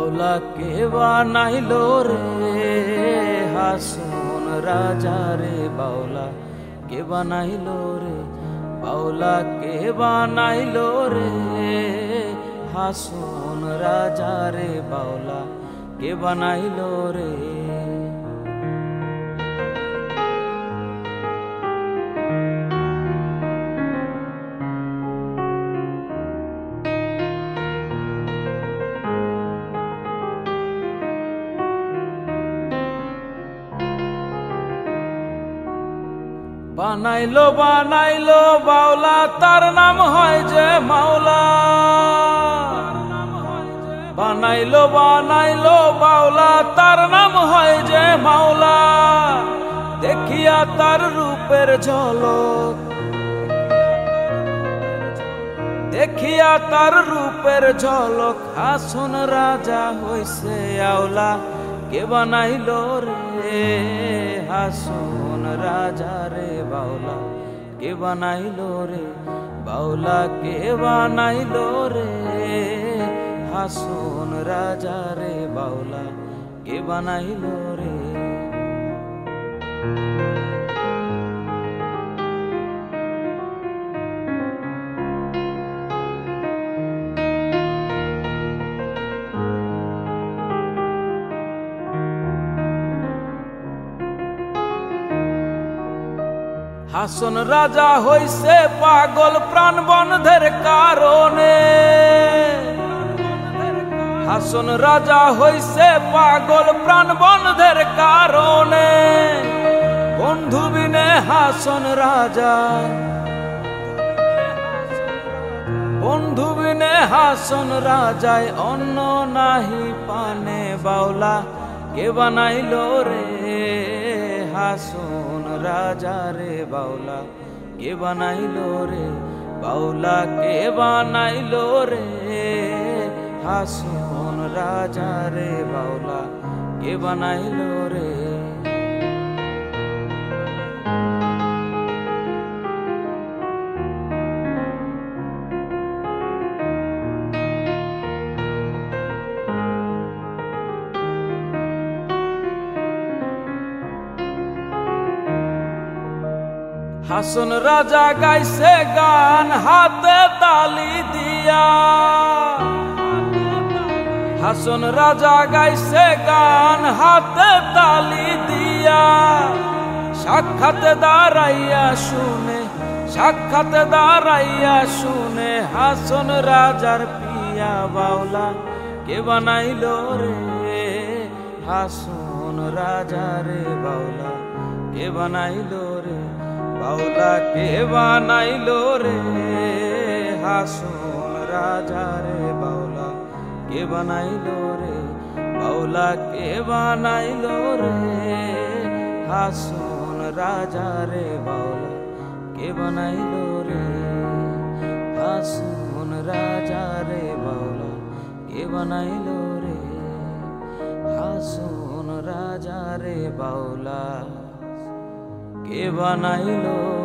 বাউলা কে বানাইলো রে হাসন রাজা রে বাউলা কে বানাইলো রে বাউলা কে বানাইলো রে হাসন রাজা রে বাউলা কে বানাইলো রে বানাইলো বানাইলো বাউলা তার নাম হয় যে মাওলা বানাইলো বানাইলো বাউলা তার নাম হয় যে মাওলা দেখিয়া তার রূপের ঝলক দেখিয়া তার রূপের ঝলক হাসন রাজা হইছে আওলা কে বানাইলো রে হাসন রাজা রে বাউলা কে বানাইলো রে বাউলা কে বানাইলো রে হাসন রাজা রে বাউলা কে বানাইলো রে হাসন রাজা হইছে পাগল প্রাণ বন্ধের কারণে হাসন রাজা হইছে পাগল প্রাণ বন্ধের কারণে বন্ধু বিনে হাসন রাজা বন্ধু বিনে হাসন রাজায় অন্য নাহি পানে বাউলা কে বানাইলো রে হাসন রাজা রে বাউলা কে বানাইলো রে বাউলা কে বানাইলো রে হাসন রাজা রে বাউলা কে বানাইলো রে হাসন রাজা গাইছে গান হাতে তালি দিয়া হাসন রাজা গাইছে গান হাতে তালি দিয়া সাক্ষাতে দাঁড়াইয়া শুনে সাক্ষাতে দাঁড়াইয়া শুনে হাসন রাজার পিয়া বাউলা কে বানাইলো রে হাসন রাজা রে বাউলা কে বানাইলো রে বাউলা কে বানাইলো রে হাসন রাজা রে বাউলা কে বানাইলো রে বাউলা কে বানাইলো রে হাসন রাজা রে বাউলা কে বানাইলো রে হাসন রাজা রে বাউলা কে বানাইলো রে হাসন রাজা রে বাউলা কে বানাইলো